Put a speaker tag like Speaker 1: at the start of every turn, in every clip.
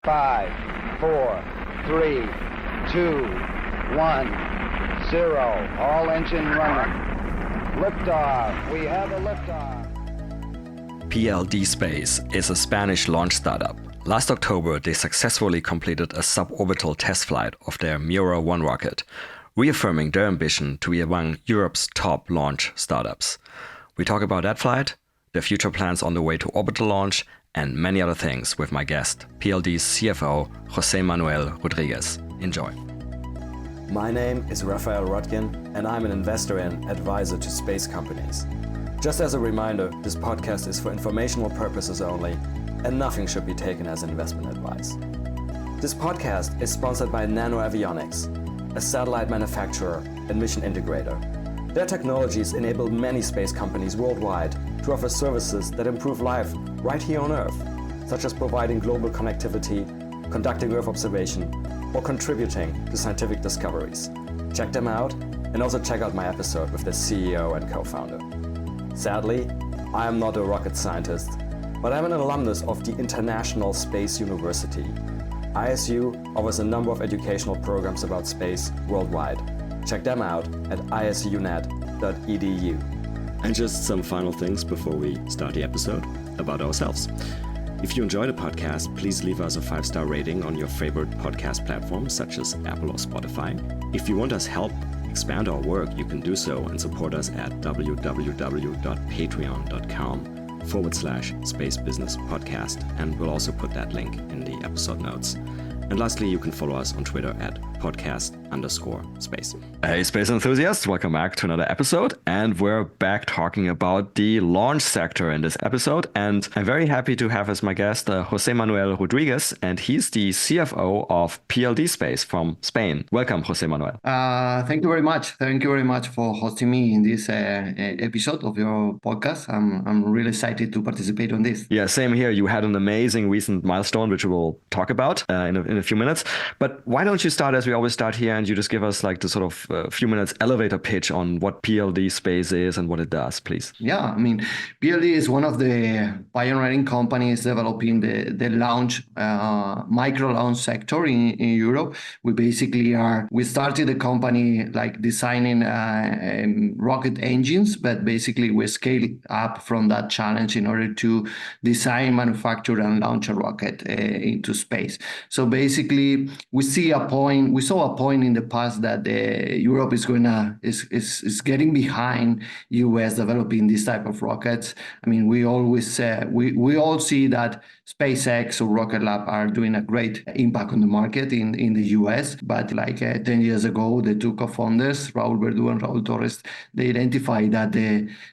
Speaker 1: 5, 4, 3, 2, 1, 0. All engine running. Liftoff. We have a liftoff.
Speaker 2: PLD Space is a Spanish launch startup. Last October, they successfully completed a suborbital test flight of their Mira-1 rocket, reaffirming their ambition to be among Europe's top launch startups. We talk about that flight, their future plans on the way to orbital launch, and many other things with my guest, PLD's CFO, José Manuel Rodríguez. Enjoy.
Speaker 3: My name is Rafael Rodkin, and I'm an investor and advisor to space companies. Just as a reminder, this podcast is for informational purposes only, and nothing should be taken as investment advice. This podcast is sponsored by Nano Avionics, a satellite manufacturer and mission integrator. Their technologies enable many space companies worldwide to offer services that improve life right here on Earth, such as providing global connectivity, conducting Earth observation, or contributing to scientific discoveries. Check them out, and also check out my episode with the CEO and co-founder. Sadly, I am not a rocket scientist, but I'm an alumnus of the International Space University. ISU offers a number of educational programs about space worldwide. Check them out at isunet.edu. And just some final things before we start the episode about ourselves. If you enjoy the podcast, please leave us a 5-star rating on your favorite podcast platforms such as Apple or Spotify. If you want us help expand our work, you can do so and support us at www.patreon.com/Space Business Podcast, and we'll also put that link in the episode notes. And lastly, you can follow us on Twitter at podcast_space.
Speaker 2: Hey, space enthusiasts, welcome back to another episode. And we're back talking about the launch sector in this episode. And I'm very happy to have as my guest José Manuel Rodríguez, and he's the CFO of PLD Space from Spain. Welcome, José Manuel.
Speaker 4: Thank you very much. Thank you very much for hosting me in this episode of your podcast. I'm really excited to participate on this.
Speaker 2: Yeah, same here. You had an amazing recent milestone, which we will talk about in a few minutes. But why don't you start as we always start here, and you just give us like the sort of few minutes elevator pitch on what PLD Space is and what it does, please.
Speaker 4: Yeah, I mean, PLD is one of the pioneering companies developing the launch, micro launch sector in Europe. We started the company like designing rocket engines, but basically we scaled up from that challenge in order to design, manufacture, and launch a rocket into space. So basically, we saw a point in the past that Europe is getting behind US developing this type of rockets. I mean, we always we all see that SpaceX or Rocket Lab are doing a great impact on the market in the US. But like 10 years ago, the two co-founders, Raúl Verdú and Raúl Torres, they identified that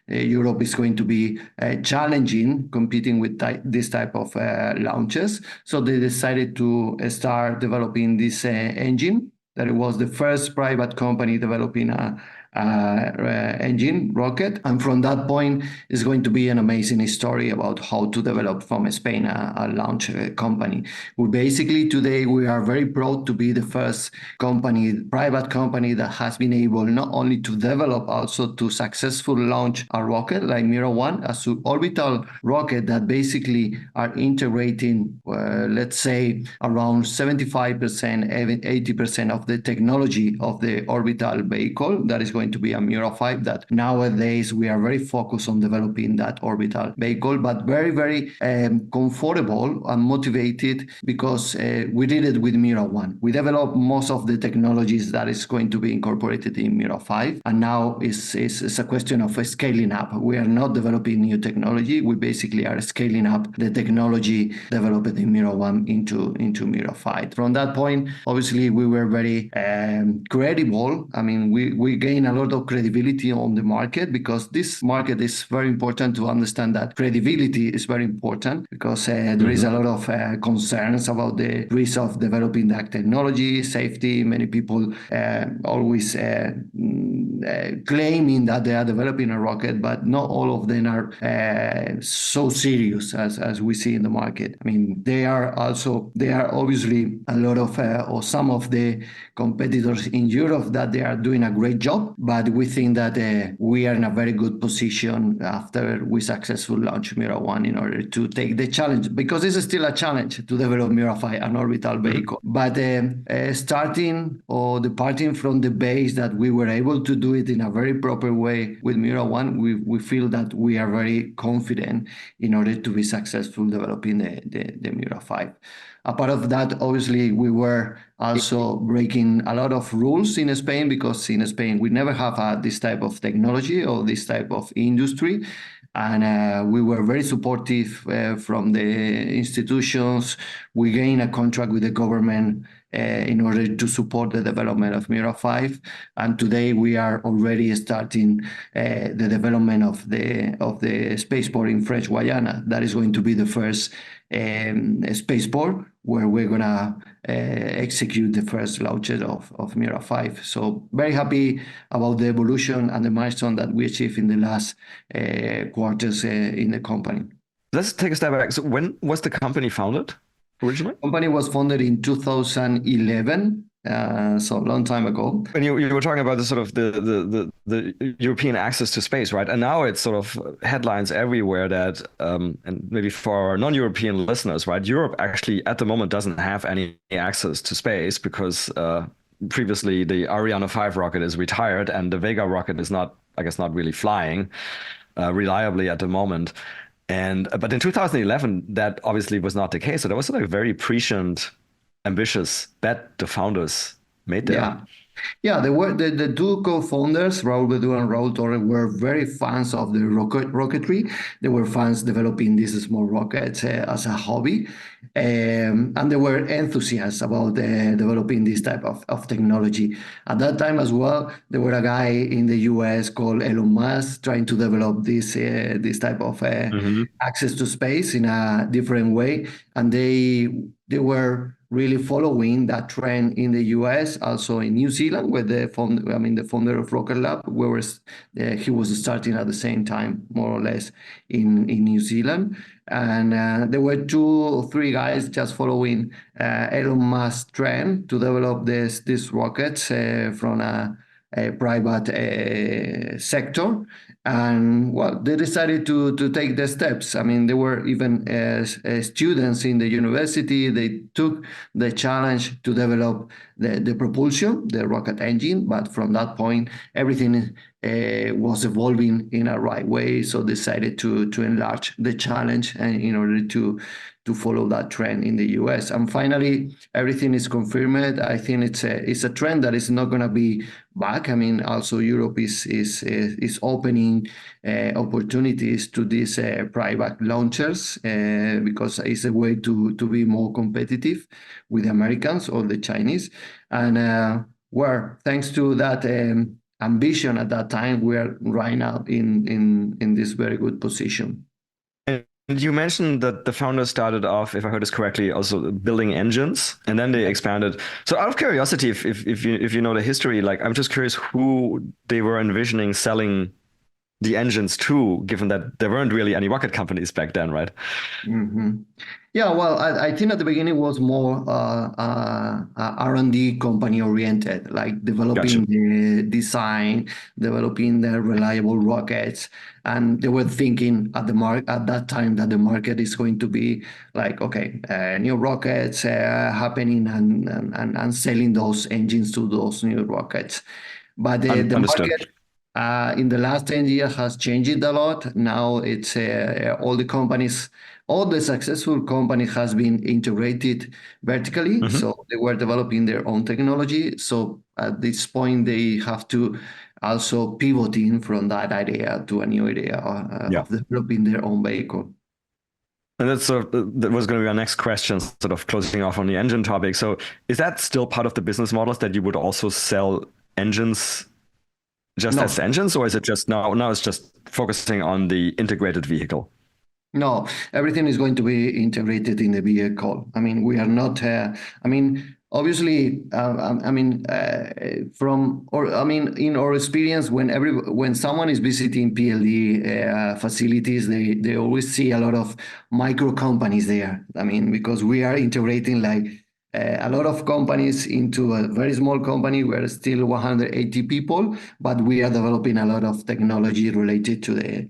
Speaker 4: Europe is going to be challenging competing with this type of launches. So they decided to start developing this engine. That it was the first private company developing a engine rocket, and from that point is going to be an amazing story about how to develop from Spain a launch company. Today we are very proud to be the first private company that has been able not only to develop, also to successfully launch a rocket like Mira-1, a suborbital rocket that basically are integrating, let's say, around 75%, even 80% of the technology of the orbital vehicle that is going to be a Mira-5. That nowadays we are very focused on developing that orbital vehicle, but very, very comfortable and motivated because we did it with Mira-1. We developed most of the technologies that is going to be incorporated in Mira-5, and now it's a question of scaling up. We are not developing new technology. We basically are scaling up the technology developed in Mira-1 into Mira-5. From that point, obviously, we were very credible. I mean, we gained a lot of credibility on the market because this market is very important to understand that credibility is very important because there is a lot of concerns about the risk of developing that technology, safety. Many people always claiming that they are developing a rocket, but not all of them are so serious as we see in the market. I mean, there are obviously a lot of or some of the competitors in Europe that they are doing a great job, but we think that we are in a very good position after we successfully launch Mira-1 in order to take the challenge, because this is still a challenge to develop Mira-5, an orbital vehicle. But starting or departing from the base that we were able to do it in a very proper way with Mira-1, we feel that we are very confident in order to be successful developing the Mira-5. A part of that, obviously, we were also breaking a lot of rules in Spain, because in Spain we never have this type of technology or this type of industry. And we were very supportive from the institutions. We gained a contract with the government in order to support the development of Mira-5. And today we are already starting the development of the spaceport in French Guiana. That is going to be the first spaceport where we're going to execute the first launches of Mira-5. So very happy about the evolution and the milestone that we achieved in the last quarters in the company.
Speaker 2: Let's take a step back. So when was the company founded originally?
Speaker 4: The company was founded in 2011. So a long time ago.
Speaker 2: And you were talking about the sort of the European access to space, right? And now it's sort of headlines everywhere that, and maybe for our non-European listeners, right? Europe actually at the moment doesn't have any access to space because previously the Ariane 5 rocket is retired and the Vega rocket is not really flying reliably at the moment. But in 2011, that obviously was not the case. So there was sort of a very prescient, ambitious bet the founders made there.
Speaker 4: Yeah, they were the two co-founders, Raúl Bedú and Raúl Torre, were very fans of the rocketry. They were fans developing these small rockets as a hobby. And they were enthusiasts about developing this type of technology. At that time as well, there were a guy in the US called Elon Musk trying to develop this type of access to space in a different way. And they were really following that trend in the US, also in New Zealand, where the founder of Rocket Lab, he was starting at the same time, more or less, in New Zealand. And there were 2 or 3 guys just following Elon Musk's trend to develop these rockets from a private sector. And well, they decided to take the steps. I mean, they were even students in the university. They took the challenge to develop the propulsion, the rocket engine. But from that point, everything was evolving in a right way. So decided to enlarge the challenge and in order to follow that trend in the US. And finally, everything is confirmed. I think it's a trend that is not going to be back. I mean, also Europe is opening opportunities to these private launchers because it's a way to be more competitive with the Americans or the Chinese. And thanks to that ambition at that time, we are right now in this very good position.
Speaker 2: And you mentioned that the founders started off, if I heard this correctly, also building engines, and then they expanded. So out of curiosity, if you know the history, like I'm just curious who they were envisioning selling the engines to, given that there weren't really any rocket companies back then, right?
Speaker 4: Mm-hmm. Yeah, well, I think at the beginning it was more R&D company oriented, like developing the design, developing the reliable rockets, and they were thinking at that time that the market is going to be like, okay, new rockets happening and selling those engines to those new rockets. But the market in the last 10 years has changed a lot. Now it's all the successful companies has been integrated vertically. So they were developing their own technology. So at this point, they have to also pivoting from that idea to a new idea of developing their own vehicle.
Speaker 2: And that was going to be our next question, sort of closing off on the engine topic. So is that still part of the business models that you would also sell engines as engines, or is it just now it's just focusing on the integrated vehicle?
Speaker 4: No, everything is going to be integrated in the vehicle. I mean, we are not. Obviously, in our experience, when someone is visiting PLD facilities, they always see a lot of micro companies there. I mean, because we are integrating like a lot of companies into a very small company. We're still 180 people, but we are developing a lot of technology related to the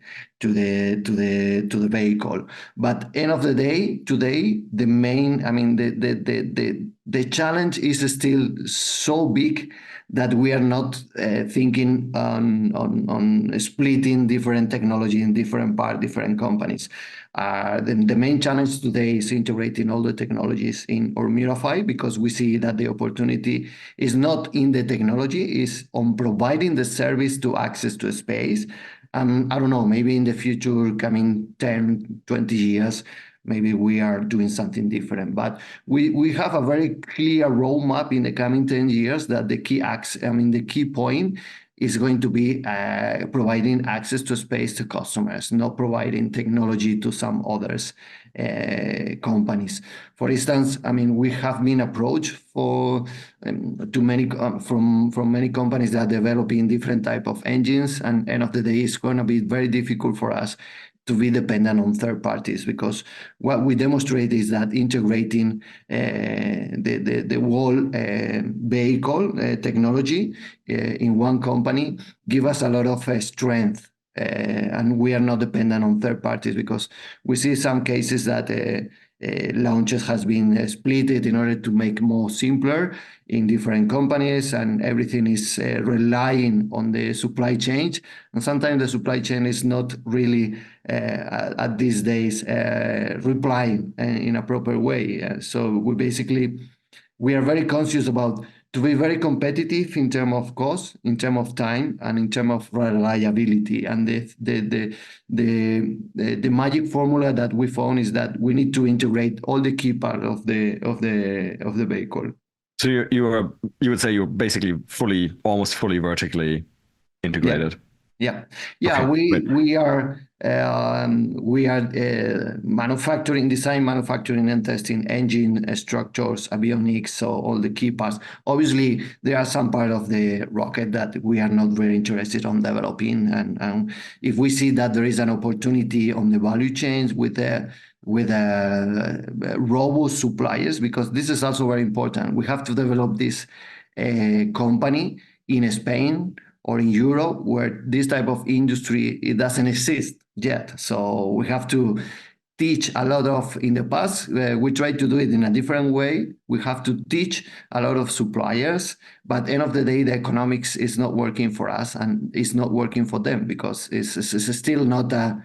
Speaker 4: vehicle. But end of the day, today, the main, I mean, the challenge is still so big that we are not thinking on splitting different technology in different parts, different companies. The main challenge today is integrating all the technologies in Ormirafy, because we see that the opportunity is not in the technology, is on providing the service to access to space. I don't know, maybe in the future, coming 10, 20 years, maybe we are doing something different. But we have a very clear roadmap in the coming 10 years that the key point is going to be providing access to space to customers, not providing technology to some others companies. For instance, I mean, we have been approached from many companies that are developing different type of engines, and end of the day, it's going to be very difficult for us to be dependent on third parties, because what we demonstrate is that integrating the whole vehicle technology in one company give us a lot of strength, and we are not dependent on third parties, because we see some cases that launches has been split in order to make more simpler in different companies, and everything is relying on the supply chain. And sometimes the supply chain is not really at these days replying in a proper way. So we are very conscious about to be very competitive in terms of cost, in terms of time, and in terms of reliability. And the magic formula that we found is that we need to integrate all the key part of the vehicle.
Speaker 2: So you would say you're basically almost fully vertically integrated.
Speaker 4: Yeah.
Speaker 2: Okay,
Speaker 4: we are manufacturing, design, manufacturing, and testing engine structures, avionics, so all the key parts. Obviously, there are some part of the rocket that we are not very interested on developing, and if we see that there is an opportunity on the value chains with robust suppliers, because this is also very important. We have to develop this company in Spain or in Europe, where this type of industry, it doesn't exist yet. So we have to teach a lot of, in the past, we tried to do it in a different way. We have to teach a lot of suppliers, but end of the day, the economics is not working for us, and it's not working for them, because it's still not a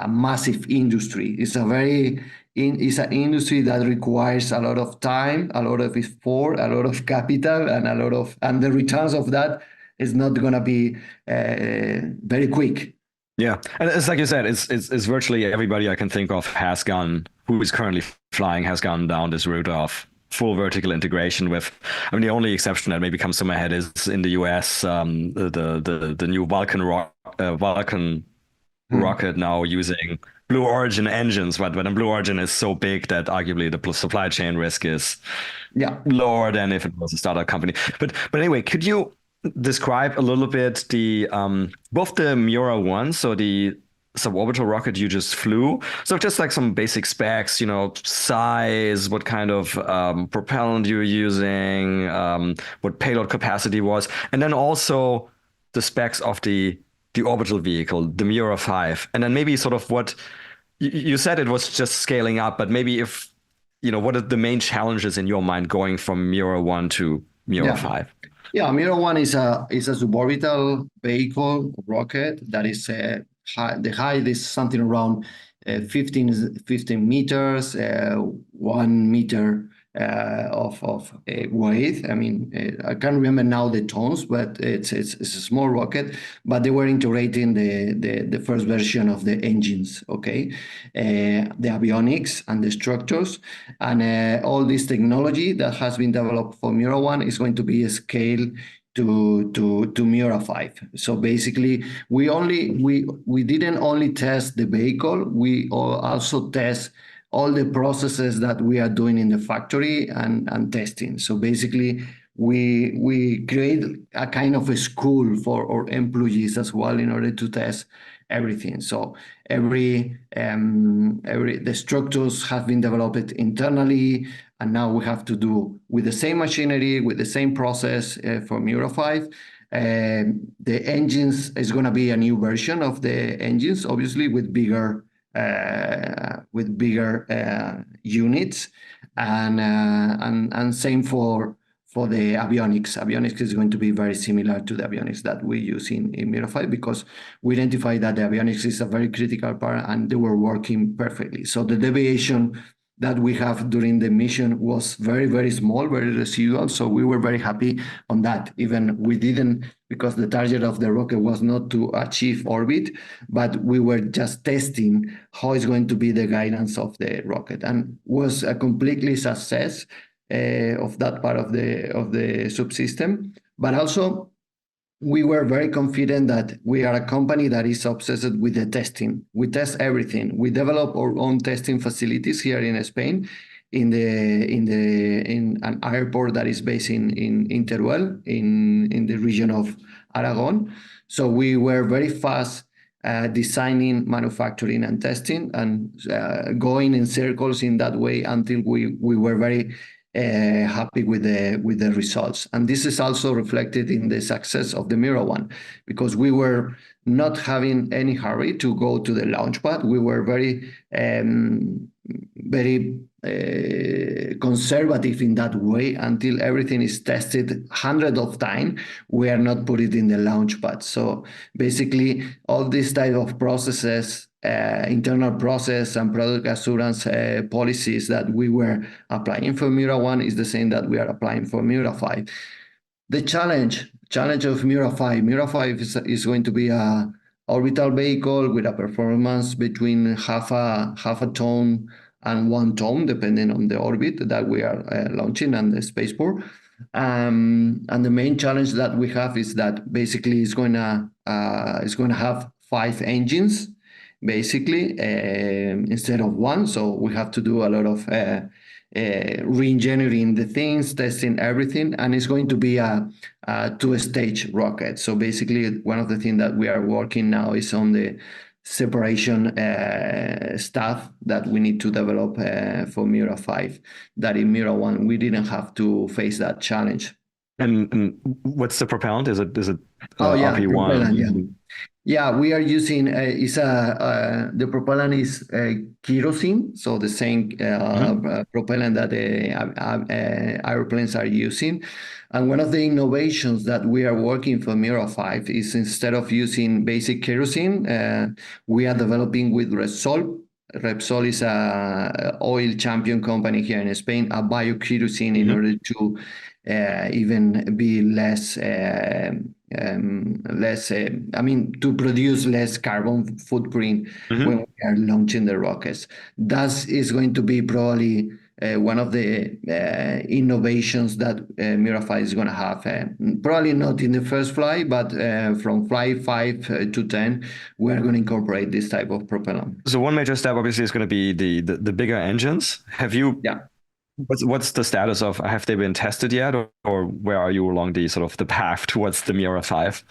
Speaker 4: massive industry. It's an industry that requires a lot of time, a lot of effort, a lot of capital, and the returns of that is not going to be very quick.
Speaker 2: Yeah, and it's like you said, it's virtually everybody I can think of who is currently flying has gone down this route of full vertical integration. With, I mean, the only exception that maybe comes to my head is in the US, the new Vulcan rocket now using Blue Origin engines, but when Blue Origin is so big that arguably the supply chain risk is lower than if it was a startup company. But anyway, could you describe a little bit both the Miura-1, so the suborbital rocket you just flew, so just like some basic specs, size, what kind of propellant you're using, what payload capacity was, and then also the specs of the orbital vehicle, the Miura-5, and then maybe sort of what you said it was just scaling up, but maybe if what are the main challenges in your mind going from Miura-1 to Miura-5?
Speaker 4: Yeah, Miura-1 is a suborbital vehicle rocket that is the height is something around 15 meters, 1 meter of weight. I mean, I can't remember now the tons, but it's a small rocket. But they were integrating the first version of the engines, okay, the avionics and the structures, and all this technology that has been developed for Miura-1 is going to be scaled to Miura-5. So basically, we didn't only test the vehicle, we also test all the processes that we are doing in the factory and testing. So basically, we create a kind of a school for our employees as well in order to test everything. So the structures have been developed internally, And now we have to do with the same machinery, with the same process for Mura 5. The engines is going to be a new version of the engines, obviously with bigger units, and same for the avionics. Avionics is going to be very similar to the avionics that we use in Mira 5, because we identified that the avionics is a very critical part and they were working perfectly. So the deviation that we have during the mission was very, very small, very residual. So we were very happy on that. Even we didn't, because the target of the rocket was not to achieve orbit, but we were just testing how is going to be the guidance of the rocket, and was a completely success of that part of the subsystem. But also, we were very confident that we are a company that is obsessed with the testing. We test everything. We develop our own testing facilities here in Spain, in an airport that is based in Teruel, in the region of Aragon. So we were very fast designing, manufacturing, and testing, and going in circles in that way until we were very happy with the results. And this is also reflected in the success of the Mira 1, because we were not having any hurry to go to the launch pad. We were very conservative in that way until everything is tested hundreds of times. We are not put it in the launch pad. So basically, all these type of processes, internal process and product assurance policies that we were applying for Mira 1 is the same that we are applying for Mira 5. The challenge of Mira 5 is going to be a orbital vehicle with a performance between half a ton and 1 ton, depending on the orbit that we are launching and the spaceport. And the main challenge that we have is that basically it's going to have 5 engines, basically, instead of 1. So we have to do a lot of re-engineering the things, testing everything, and it's going to be a 2-stage rocket. So basically, one of the things that we are working now is on the separation stuff that we need to develop for Mira 5, that in Mira 1 we didn't have to face that challenge.
Speaker 2: And what's the propellant? Is it
Speaker 4: RP1?
Speaker 2: propellant,
Speaker 4: Yeah, we are using the propellant is kerosene, so the same propellant that airplanes are using. And one of the innovations that we are working for Mira 5 is, instead of using basic kerosene, we are developing with Repsol. Repsol is a oil champion company here in Spain, a biokerosene, in order to even be to produce less carbon footprint when we are launching the rockets. That is going to be probably one of the innovations that Mira 5 is going to have. Probably not in the first flight, but from flight 5 to 10, we are going to incorporate this type of propellant.
Speaker 2: So one major step, obviously, is going to be the bigger engines. Have you?
Speaker 4: Yeah.
Speaker 2: What's the status of? Have they been tested yet, or where are you along the sort of the path towards the Mira 5?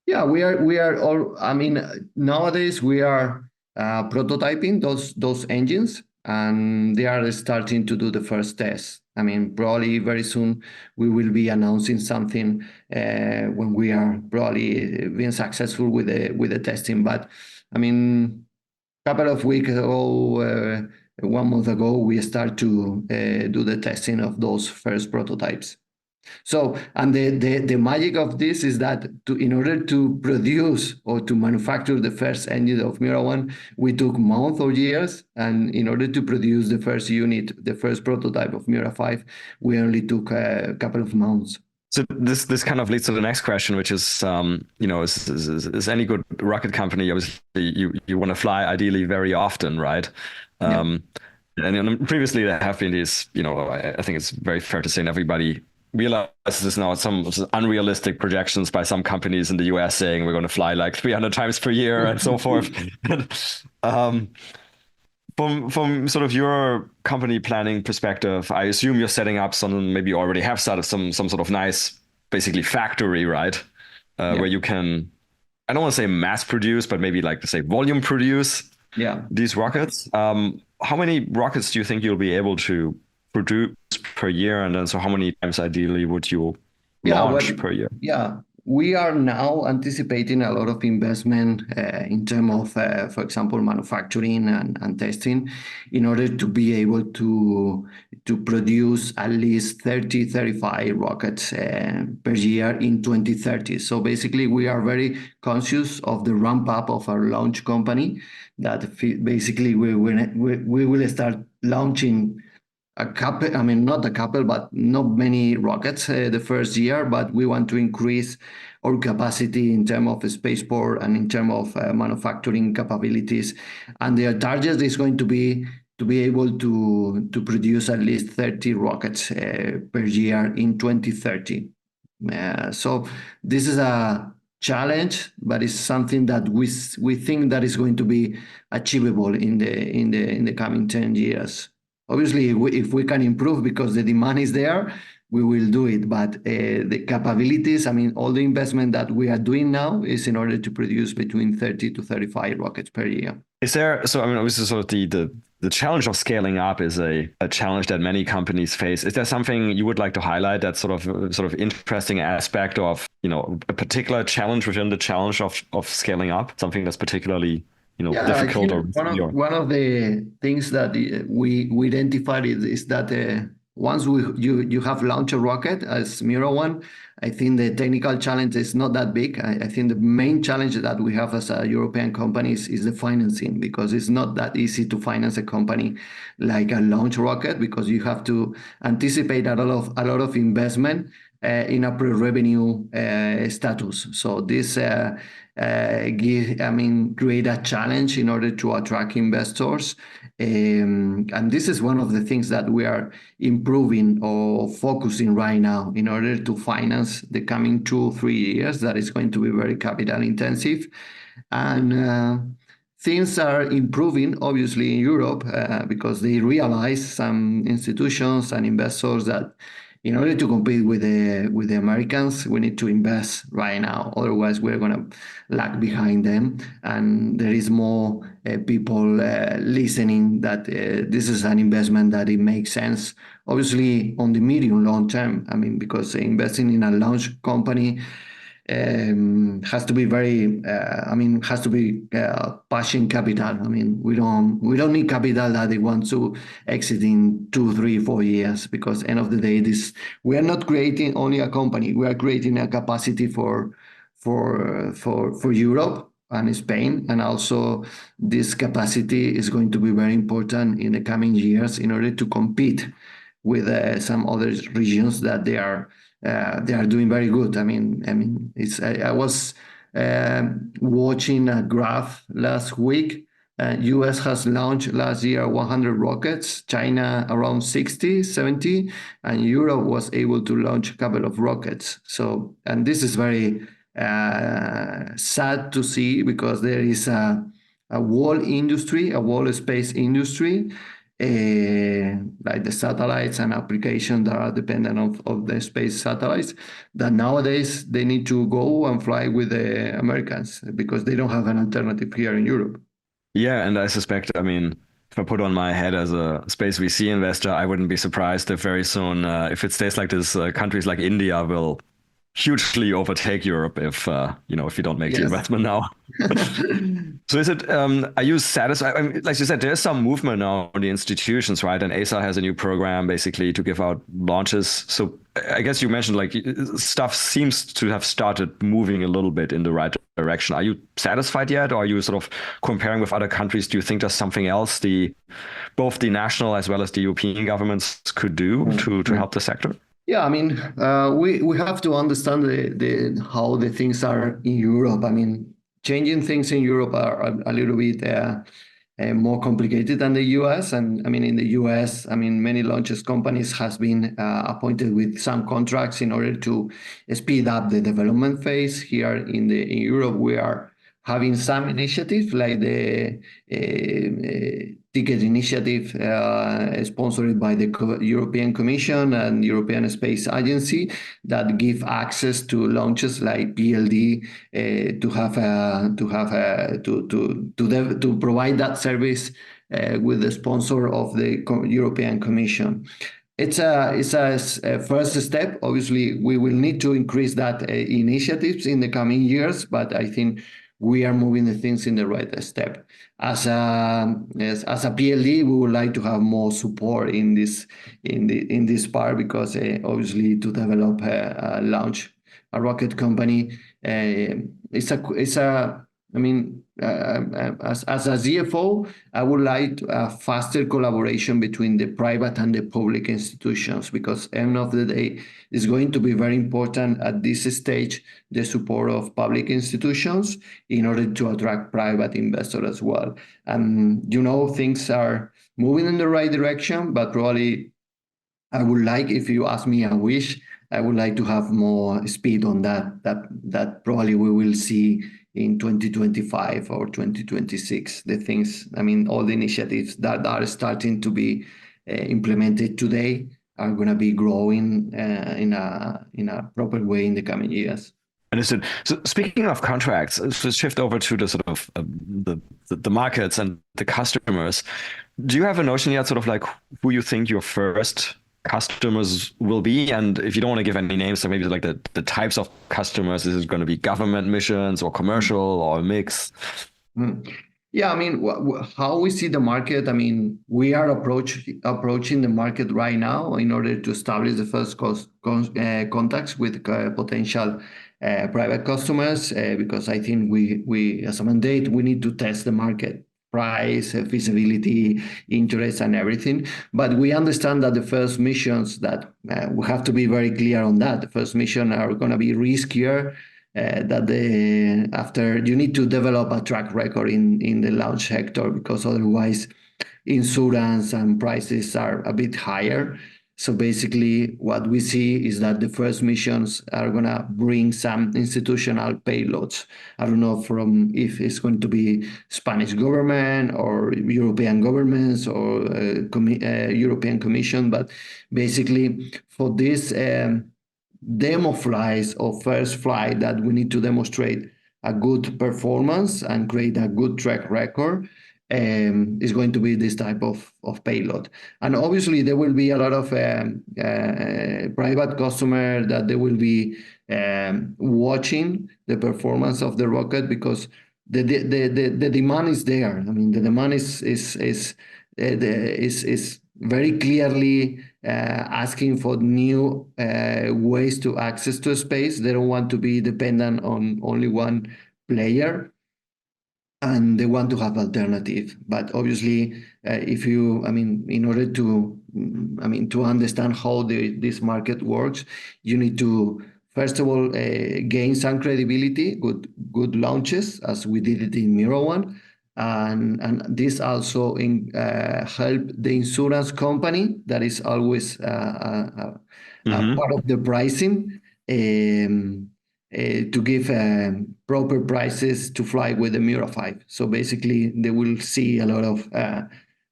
Speaker 4: Yeah, we are all. I mean, nowadays we are prototyping those engines, and they are starting to do the first tests. I mean, probably very soon we will be announcing something when we are probably being successful with the testing. But I mean, a couple of weeks ago, 1 month ago, we start to do the testing of those first prototypes. So, and the magic of this is that in order to produce or to manufacture the first engine of Mira 1, we took months or years. And in order to produce the first unit, the first prototype of Mira 5, we only took a couple of months.
Speaker 2: So this kind of leads to the next question, which is, is any good rocket company, obviously you want to fly ideally very often, right? And previously there have been these, I think it's very fair to say, and everybody realizes this now, some unrealistic projections by some companies in the US saying we're going to fly like 300 times per year and so forth. From sort of your company planning perspective, I assume you're setting up maybe you already have started some sort of nice, basically factory, right? Where you can, I don't want to say mass produce, but maybe like to say volume produce these rockets. How many rockets do you think you'll be able to produce per year? And then, so how many times ideally would you
Speaker 4: Yeah,
Speaker 2: launch per year?
Speaker 4: yeah, we are now anticipating a lot of investment in terms of, for example, manufacturing and testing in order to be able to produce at least 35 rockets per year in 2030. So basically, we are very conscious of the ramp up of our launch company that basically we will start launching a couple, I mean, not a couple, but not many rockets the first year, but we want to increase our capacity in terms of spaceport and in terms of manufacturing capabilities. And their target is going to be able to produce at least 30 rockets per year in 2030. So this is a challenge, but it's something that we think that is going to be achievable in the coming 10 years. Obviously, if we can improve because the demand is there, we will do it. But the capabilities, I mean, all the investment that we are doing now is in order to produce between 30 to 35 rockets per year.
Speaker 2: Is there, so I mean, obviously sort of the challenge of scaling up is a challenge that many companies face. Is there something you would like to highlight that sort of interesting aspect of, a particular challenge within the challenge of scaling up, something that's particularly difficult or
Speaker 4: one of the things that we identified is that once you have launched a rocket as Mira One, I think the technical challenge is not that big. I think the main challenge that we have as a European companies is the financing, because it's not that easy to finance a company like a launch rocket, because you have to anticipate a lot of investment in a pre-revenue status. So this create a challenge in order to attract investors. And this is one of the things that we are improving or focusing right now in order to finance the coming 2-3 years. That is going to be very capital intensive. And things are improving, obviously, in Europe because they realize, some institutions and investors, that in order to compete with the Americans, we need to invest right now. Otherwise, we're going to lag behind them. And there is more people listening that this is an investment that it makes sense. Obviously, on the medium long term, I mean, because investing in a launch company has to be pushing capital. I mean, we don't need capital that they want to exit in 2, 3, 4 years, because end of the day, we are not creating only a company. We are creating a capacity for Europe and Spain, and also this capacity is going to be very important in the coming years in order to compete with some other regions that they are doing very good. I was watching a graph last week. US has launched last year 100 rockets, China around 60, 70, and Europe was able to launch a couple of rockets. So, and this is very sad to see, because there is a whole industry, a whole space industry, like the satellites and applications that are dependent of the space satellites, that nowadays they need to go and fly with the Americans because they don't have an alternative here in Europe.
Speaker 2: Yeah, and I suspect, I mean, if I put on my head as a space VC investor, I wouldn't be surprised if very soon, if it stays like this, countries like India will hugely overtake Europe if you don't make the investment now. So is it, are you satisfied? I mean, like you said, there's some movement now on the institutions, right? And ESA has a new program basically to give out launches. So I guess you mentioned like stuff seems to have started moving a little bit in the right direction. Are you satisfied yet? Or are you sort of comparing with other countries? Do you think there's something else both the national as well as the European governments could do to help the sector?
Speaker 4: Yeah, I mean, we have to understand how the things are in Europe. I mean, changing things in Europe are a little bit more complicated than the US. And I mean, in the US, I mean, many launches companies has been appointed with some contracts in order to speed up the development phase. Here in Europe, we are having some initiatives like the ticket initiative sponsored by the European Commission and European Space Agency that give access to launches like PLD to provide that service with the sponsor of the European Commission. It's a first step. Obviously, we will need to increase that initiatives in the coming years, but I think we are moving the things in the right step. As a PLD, we would like to have more support in this part because obviously to develop launch a rocket company, I mean, as a CFO, I would like a faster collaboration between the private and the public institutions because end of the day, it's going to be very important at this stage, the support of public institutions in order to attract private investors as well. And, things are moving in the right direction, but probably I would like, if you ask me a wish, I would like to have more speed on that probably we will see in 2025 or 2026. The things, all the initiatives that are starting to be implemented today are going to be growing in a proper way in the coming years.
Speaker 2: Understood. So speaking of contracts, let's shift over to the sort of the markets and the customers. Do you have a notion yet, sort of like who you think your first customers will be? And if you don't want to give any names, so maybe like the types of customers, is it going to be government missions or commercial or a mix?
Speaker 4: Yeah, how we see the market, we are approaching the market right now in order to establish the first contacts with potential private customers, because I think we as a mandate, we need to test the market. Price, feasibility, interest, and everything. But we understand that the first missions that we have to be very clear on that. The first mission are going to be riskier. After you need to develop a track record in the launch sector because otherwise insurance and prices are a bit higher. So basically what we see is that the first missions are going to bring some institutional payloads. I don't know if it's going to be Spanish government or European governments or European Commission, but basically for this demo flights or first flight that we need to demonstrate a good performance and create a good track record, is going to be this type of payload. And obviously there will be a lot of private customer that they will be watching the performance of the rocket because the demand is there. The demand is very clearly asking for new ways to access to space. They don't want to be dependent on only one player, and they want to have alternative. But obviously, in order to understand how this market works, you need to first of all gain some credibility, good launches, as we did it in Miro One, and this also help the insurance company that is always a part of the pricing. To give proper prices to fly with the Miro 5. So basically, they will see a lot of,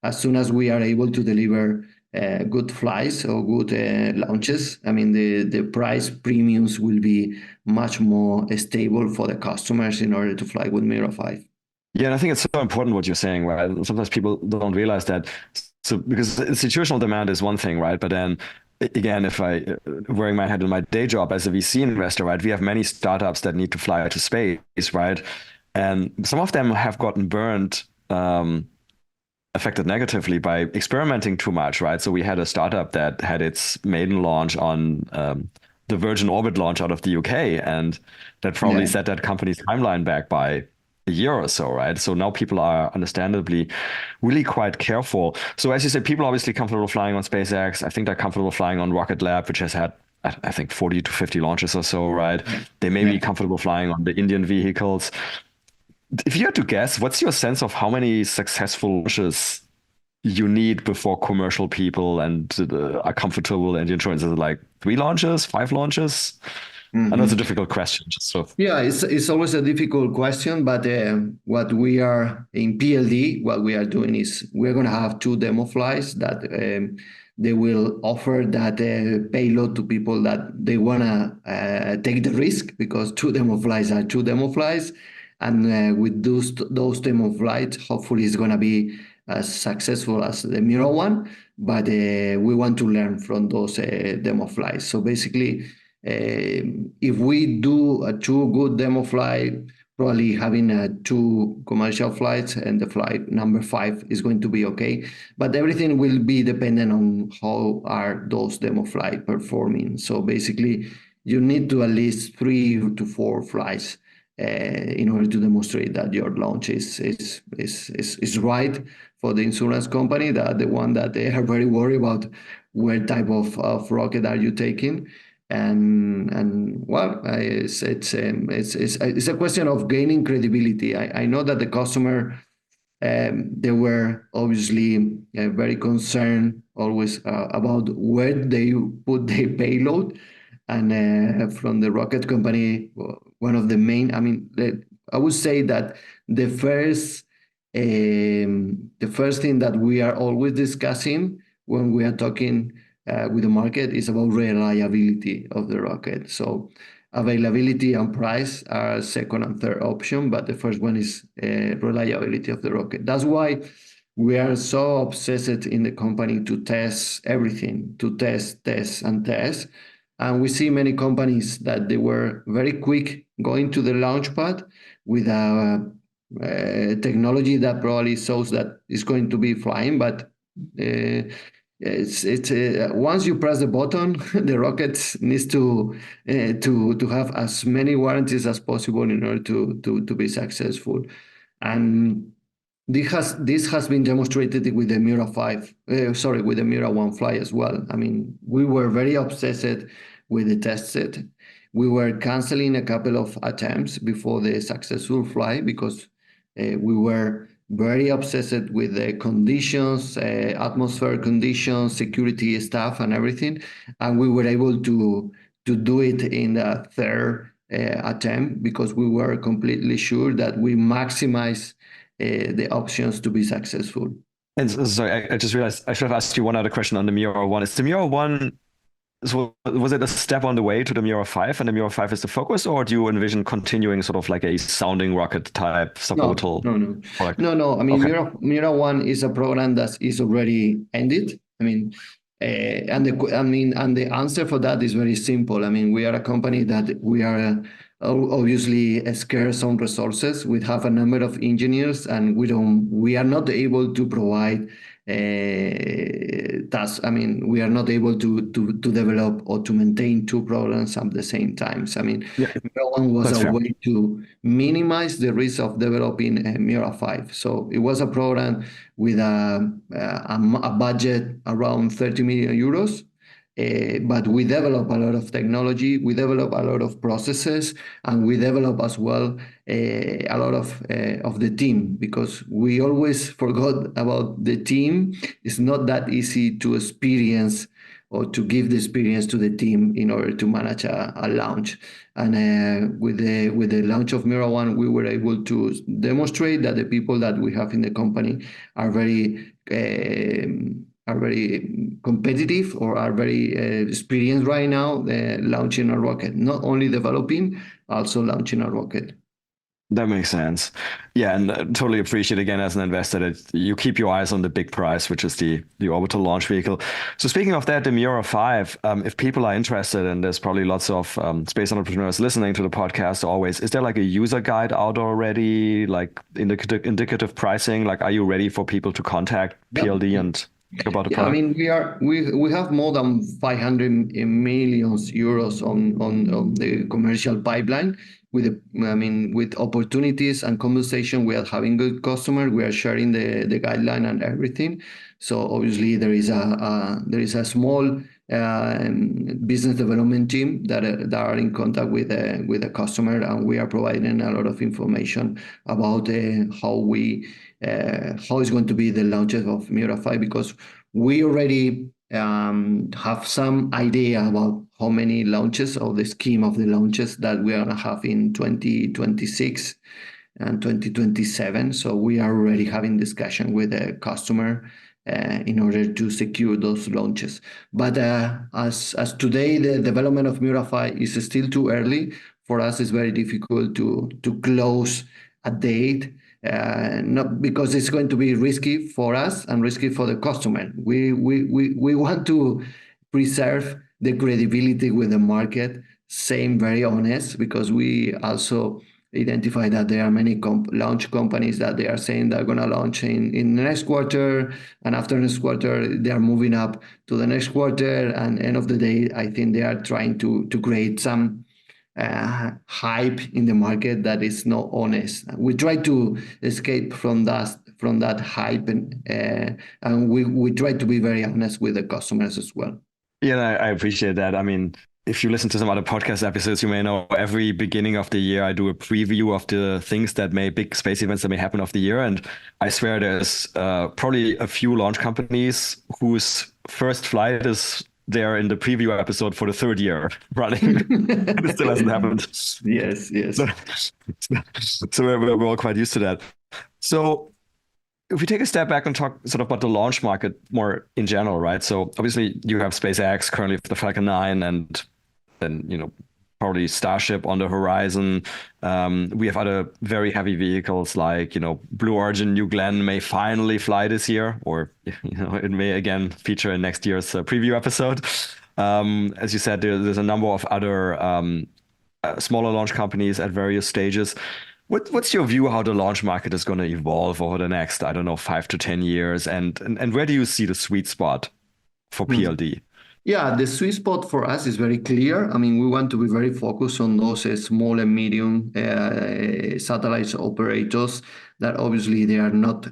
Speaker 4: as soon as we are able to deliver good flights or good launches, the price premiums will be much more stable for the customers in order to fly with Miro 5.
Speaker 2: Yeah, and I think it's so important what you're saying, right? Sometimes people don't realize that. So because institutional demand is one thing, right? But then again, if I wearing my head in my day job as a VC investor, right, we have many startups that need to fly to space, right? And some of them have gotten burned, affected negatively by experimenting too much, right? So we had a startup that had its maiden launch on the Virgin Orbit launch out of the UK, and that probably set that company's timeline back by a year or so, right? So now people are understandably really quite careful. So as you said, people are obviously comfortable flying on SpaceX. I think they're comfortable flying on Rocket Lab, which has had, I think, 40 to 50 launches or so, right? They may be comfortable flying on the Indian vehicles. If you had to guess, what's your sense of how many successful launches you need before commercial people and are comfortable and insurance? Is it like 3 launches, 5 launches? I know it's a difficult question.
Speaker 4: Yeah, it's always a difficult question, but what we are in PLD, what we are doing is we're going to have 2 demo flights that they will offer that payload to people that they want to take the risk, because 2 demo flights are 2 demo flights. And with those demo flights, hopefully it's going to be as successful as the Mira one, but we want to learn from those demo flights. So basically, if we do a 2 good demo flight, probably having 2 commercial flights and the flight number 5 is going to be okay. But everything will be dependent on how are those demo flights performing. So basically, you need to at least 3 to 4 flights in order to demonstrate that your launch is right for the insurance company, that the one that they are very worried about what type of rocket are you taking. And well, it's a question of gaining credibility. I know that the customer, they were obviously very concerned always about where they put the payload, and from the rocket company, one of the main, I would say that the first thing that we are always discussing when we are talking with the market is about reliability of the rocket. So availability and price are second and third option, but the first one is reliability of the rocket. That's why we are so obsessed in the company to test everything, to test, and test. And we see many companies that they were very quick going to the launch pad with a technology that probably shows that it's going to be flying, but once you press the button, the rocket needs to have as many warranties as possible in order to be successful. And this has been demonstrated with the Mira 5, with the Mira 1 flight as well. I mean, we were very obsessed with the test set. We were canceling a couple of attempts before the successful flight because we were very obsessed with the conditions, atmosphere conditions, security stuff, and everything. And we were able to do it in the third attempt because we were completely sure that we maximize the options to be successful.
Speaker 2: And sorry, I just realized I should have asked you one other question on the Mira 1. Is the Mira 1, so was it a step on the way to the Mira 5 and the Mira 5 is the focus, or do you envision continuing sort of like a sounding rocket type suborbital?
Speaker 4: No. I mean,
Speaker 2: Okay.
Speaker 4: Mira 1 is a program that is already ended. I mean, and the answer for that is very simple. I mean, we are a company that we are obviously scarce on resources. We have a number of engineers, and we are not able to provide tasks. I mean, we are not able to develop or to maintain 2 programs at the same time. So, I mean,
Speaker 2: Yeah,
Speaker 4: Mira 1 was
Speaker 2: that's
Speaker 4: a
Speaker 2: fair.
Speaker 4: way to minimize the risk of developing a Mira 5. So it was a program with a budget around 30 million euros. But we develop a lot of technology, we develop a lot of processes, and we develop as well a lot of the team, because we always forgot about the team. It's not that easy to experience or to give the experience to the team in order to manage a launch. And with the launch of Mira 1, we were able to demonstrate that the people that we have in the company are very competitive or are very experienced right now launching a rocket, not only developing, also launching a rocket.
Speaker 2: That makes sense. Yeah, and totally appreciate again as an investor that you keep your eyes on the big prize, which is the orbital launch vehicle. So speaking of that, the Mira 5, if people are interested, and there's probably lots of space entrepreneurs listening to the podcast always, is there like a user guide out already, like indicative pricing? Like, are you ready for people to contact PLD and about the product?
Speaker 4: I mean, we have more than 500 million euros on the commercial pipeline with opportunities and conversation. We are having good customers. We are sharing the guideline and everything. So obviously there is a small business development team that are in contact with the customer, and we are providing a lot of information about how it's going to be the launches of Mira 5, because we already have some idea about how many launches, or the scheme of the launches that we are going to have in 2026 and 2027. So we are already having discussion with the customer in order to secure those launches. But as today, the development of Mira 5 is still too early. For us, it's very difficult to close a date not because it's going to be risky for us and risky for the customer. We want to preserve the credibility with the market, saying very honest, because we also identify that there are many launch companies that they are saying they're going to launch in the next quarter, and after next quarter they are moving up to the next quarter, and end of the day I think they are trying to create some hype in the market that is not honest. We try to escape from that hype, and we try to be very honest with the customers as well.
Speaker 2: Yeah, I appreciate that. I mean, if you listen to some other podcast episodes, you may know every beginning of the year I do a preview of the things big space events that may happen of the year. And I swear there's probably a few launch companies whose first flight is there in the preview episode for the third year running. It still hasn't happened.
Speaker 4: Yes.
Speaker 2: So we're all quite used to that. So if we take a step back and talk sort of about the launch market more in general, right? So obviously you have SpaceX currently for the Falcon 9, and then, probably Starship on the horizon. We have other very heavy vehicles like, Blue Origin New Glenn may finally fly this year, or, it may again feature in next year's preview episode. As you said, there's a number of other smaller launch companies at various stages. What's your view how the launch market is going to evolve over the next, 5 to 10 years? And where do you see the sweet spot for PLD?
Speaker 4: Yeah, the sweet spot for us is very clear. I mean, we want to be very focused on those small and medium satellite operators that obviously they are not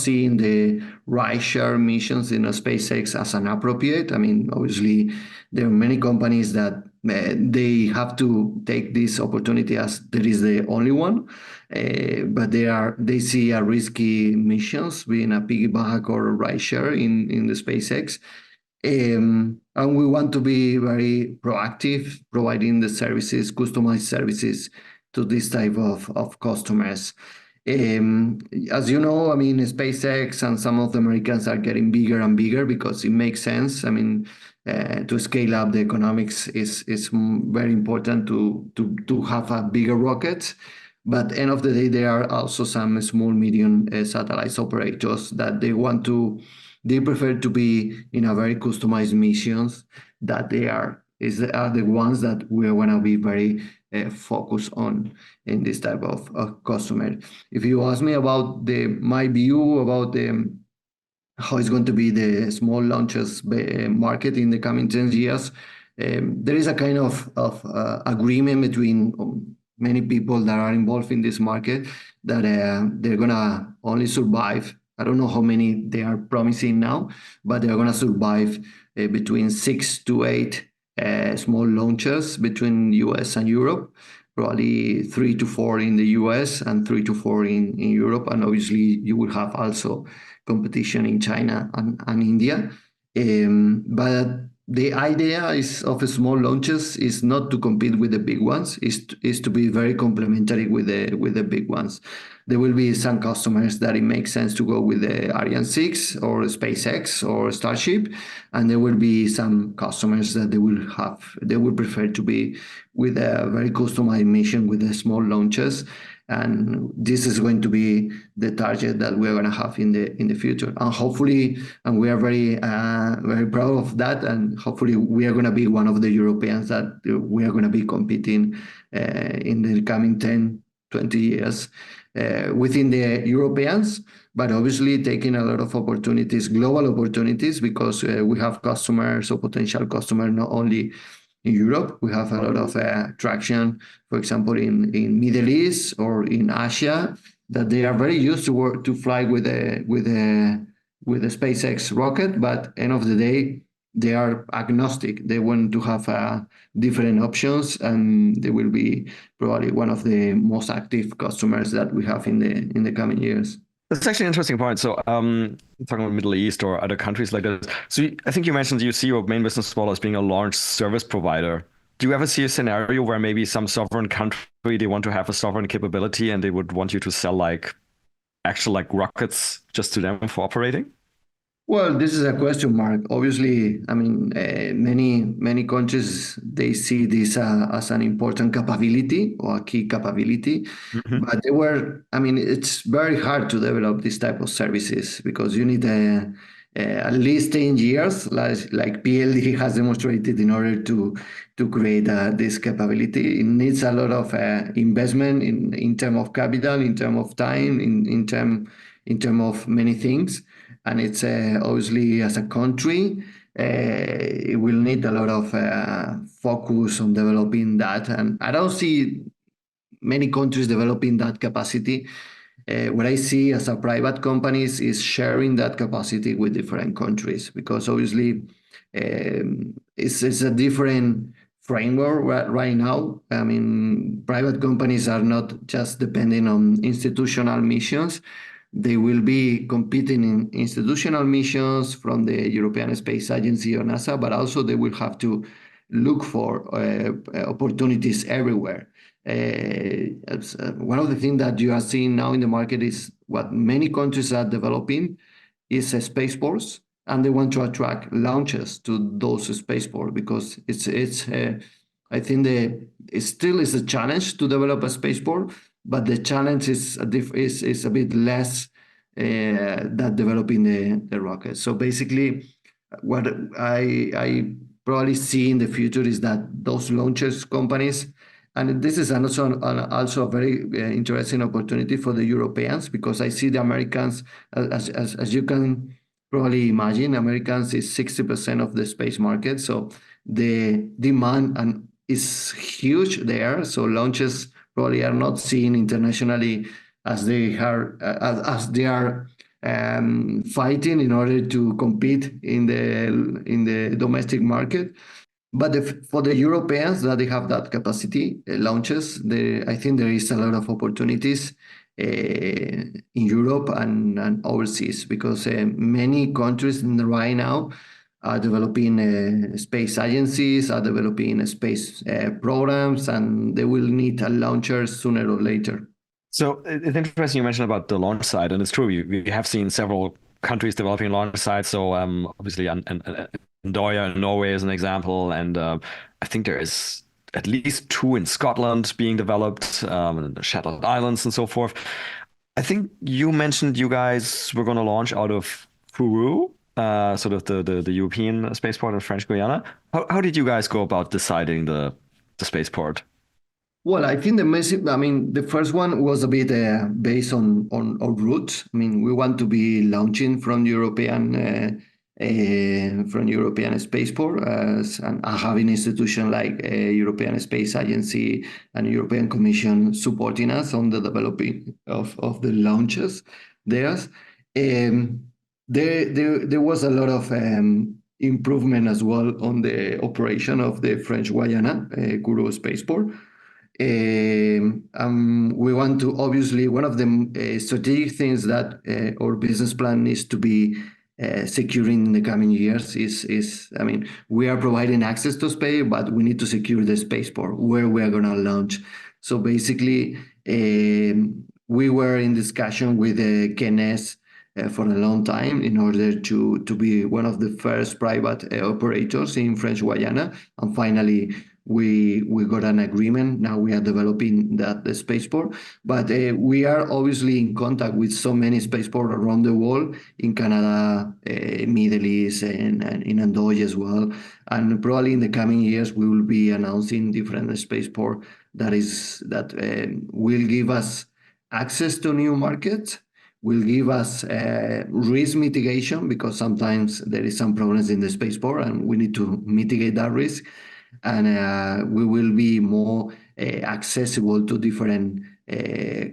Speaker 4: seeing the rideshare missions in a SpaceX as an appropriate. I mean, obviously there are many companies that they have to take this opportunity as there is the only one, but they see a risky missions being a piggyback or a rideshare in the SpaceX. And we want to be very proactive, providing the services, customized services to this type of customers. As you know, I mean, SpaceX and some of the Americans are getting bigger and bigger because it makes sense. I mean, to scale up the economics is very important to have a bigger rocket. But end of the day, there are also some small, medium satellite operators that they prefer to be in a very customized missions that are the ones that we are going to be very focused on in this type of customer. If you ask me about my view about how it's going to be the small launches market in the coming 10 years, there is a kind of agreement between many people that are involved in this market that they're going to only survive. I don't know how many they are promising now, but they're going to survive between 6 to 8 small launches between US and Europe, probably 3 to 4 in the US and 3 to 4 in Europe. And obviously you will have also competition in China and India. But the idea of small launches is not to compete with the big ones, is to be very complementary with the big ones. There will be some customers that it makes sense to go with the Ariane 6 or SpaceX or Starship, and there will be some customers that they will prefer to be with a very customized mission with the small launches. And this is going to be the target that we're going to have in the future. And hopefully, and we are very proud of that. And hopefully we are going to be one of the Europeans that we are going to be competing in the coming 10, 20 years within the Europeans, but obviously taking a lot of opportunities, global opportunities, because we have customers or potential customers not only in Europe. We have a lot of traction, for example, in Middle East or in Asia, that they are very used to fly with the SpaceX rocket, but end of the day, they are agnostic. They want to have different options, and they will be probably one of the most active customers that we have in the coming years.
Speaker 2: That's actually an interesting point. So talking about Middle East or other countries like this. So I think you mentioned you see your main business model as being a launch service provider. Do you ever see a scenario where maybe some sovereign country, they want to have a sovereign capability and they would want you to sell actual rockets just to them for operating?
Speaker 4: Well, this is a question mark. Obviously, I mean, many countries they see this as an important capability or a key capability,
Speaker 2: Mhm.
Speaker 4: but I mean, it's very hard to develop this type of services because you need at least 10 years, like PLD has demonstrated, in order to create this capability. It needs a lot of investment in terms of capital, in terms of time, in term of many things. And it's obviously, as a country, it will need a lot of focus on developing that. And I don't see many countries developing that capacity. What I see as a private companies is sharing that capacity with different countries, because obviously it's a different framework right now. I mean, private companies are not just depending on institutional missions. They will be competing in institutional missions from the European Space Agency or NASA, but also they will have to look for opportunities everywhere. One of the things that you are seeing now in the market is what many countries are developing is spaceports, and they want to attract launches to those spaceports because it's I think it still is a challenge to develop a spaceport, but the challenge is a bit less than developing the rocket. So basically, what I probably see in the future is that those launches companies, and this is also a very interesting opportunity for the Europeans, because I see the Americans, as you can probably imagine, Americans is 60% of the space market. So the demand is huge there. So launches probably are not seen internationally as they are fighting in order to compete in the domestic market. But for the Europeans that they have that capacity launches, I think there is a lot of opportunities in Europe and overseas, because many countries right now are developing space agencies, are developing space programs, and they will need a launcher sooner or later.
Speaker 2: So it's interesting you mentioned about the launch site, and it's true. We have seen several countries developing launch sites. So obviously, Andoya in Norway is an example, and I think there is at least two in Scotland being developed, and the Shetland Islands and so forth. I think you mentioned you guys were going to launch out of Kourou, sort of the European spaceport in French Guiana. How did you guys go about deciding the spaceport?
Speaker 4: Well, I think the first one was a bit based on roots. I mean, we want to be launching from European spaceport, and having institutions like European Space Agency and European Commission supporting us on the developing of the launches there. There was a lot of improvement as well on the operation of the French Guiana Kourou spaceport. We want to, obviously, one of the strategic things that our business plan needs to be securing in the coming years is, I mean, we are providing access to space, but we need to secure the spaceport where we are going to launch. So basically, we were in discussion with KNS for a long time in order to be one of the first private operators in French Guiana. And finally, we got an agreement. Now we are developing the spaceport, but we are obviously in contact with so many spaceports around the world, in Canada, Middle East, and in Andoya as well. And probably in the coming years, we will be announcing different spaceport that will give us access to new markets, will give us risk mitigation, because sometimes there is some problems in the spaceport and we need to mitigate that risk. And we will be more accessible to different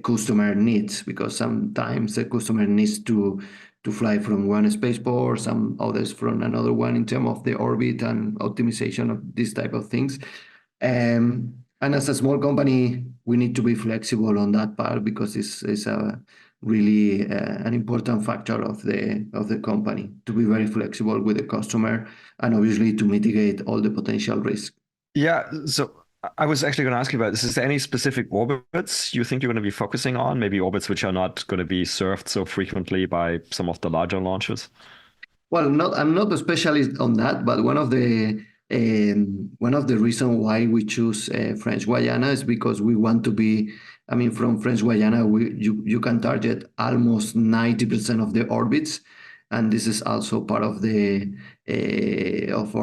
Speaker 4: customer needs, because sometimes the customer needs to fly from one spaceport, some others from another one, in terms of the orbit and optimization of these type of things. And as a small company, we need to be flexible on that part, because it's a really an important factor of the company, to be very flexible with the customer and obviously to mitigate all the potential risk.
Speaker 2: Yeah, so I was actually going to ask you about this. Is there any specific orbits you think you're going to be focusing on? Maybe orbits which are not going to be served so frequently by some of the larger launches?
Speaker 4: Well, I'm not a specialist on that, but one of the reasons why we choose French Guiana is because we want to be. I mean, from French Guiana, you can target almost 90% of the orbits, and this is also part of the of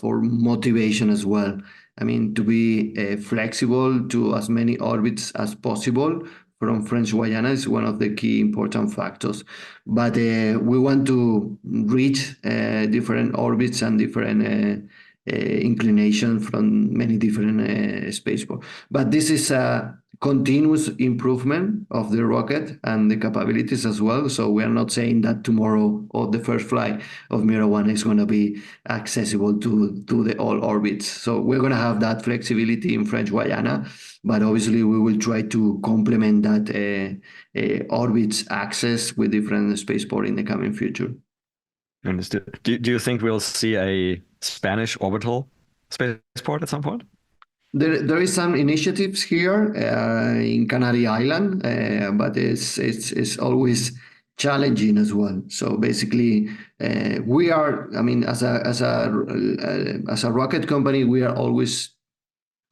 Speaker 4: our motivation as well. I mean, to be flexible to as many orbits as possible from French Guiana is one of the key important factors. But we want to reach different orbits and different inclination from many different spaceports. But this is a continuous improvement of the rocket and the capabilities as well. So we are not saying that tomorrow or the first flight of Mira 1 is going to be accessible to the all orbits. So we're going to have that flexibility in French Guiana, but obviously we will try to complement that orbits access with different spaceport in the coming future.
Speaker 2: Understood. Do you think we'll see a Spanish orbital spaceport at some point?
Speaker 4: There is some initiatives here in Canary Island, but it's always challenging as well. So basically, we are. I mean, as a rocket company, we are always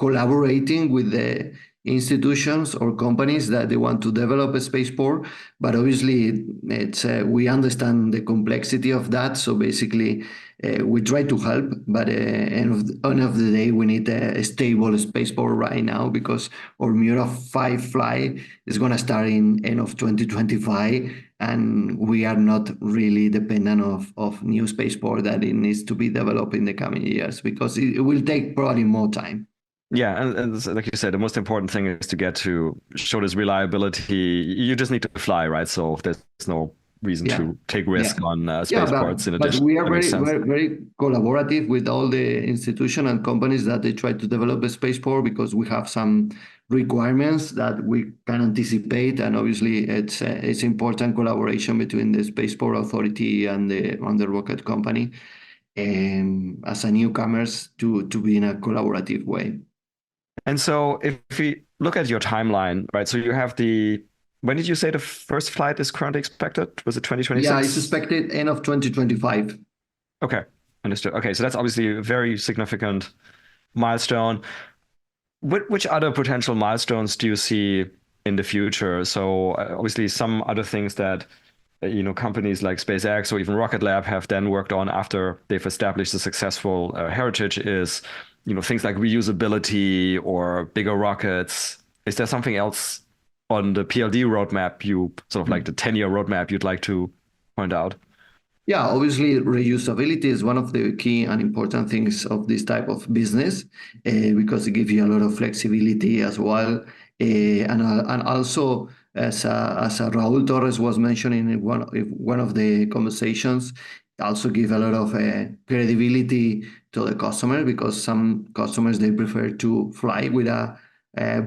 Speaker 4: collaborating with the institutions or companies that they want to develop a spaceport. But obviously, it's we understand the complexity of that. So basically, we try to help. But end of the day, we need a stable spaceport right now because our Mura 5 flight is going to start in end of 2025. And we are not really dependent of new spaceport that it needs to be developed in the coming years because it will take probably more time.
Speaker 2: Yeah, and like you said, the most important thing is to get to show this reliability. You just need to fly, right? So there's no reason to take risk on spaceports in addition.
Speaker 4: But we are very collaborative with all the institutions and companies that they try to develop a spaceport because we have some requirements that we can anticipate, and obviously it's important collaboration between the Spaceport Authority and the rocket company, as a newcomers to be in a collaborative way.
Speaker 2: And so if we look at your timeline, right? So you have when did you say the first flight is currently expected? Was it 2026?
Speaker 4: Yeah, it's expected end of 2025.
Speaker 2: Okay, understood. Okay, so that's obviously a very significant milestone. Which other potential milestones do you see in the future? So obviously some other things that companies like SpaceX or even Rocket Lab have then worked on after they've established a successful heritage is things like reusability or bigger rockets. Is there something else on the PLD roadmap, you sort of like the 10-year roadmap you'd like to point out?
Speaker 4: Yeah, obviously reusability is one of the key and important things of this type of business because it gives you a lot of flexibility as well. And also, as Raúl Torres was mentioning in one of the conversations, also give a lot of credibility to the customer because some customers, they prefer to fly with a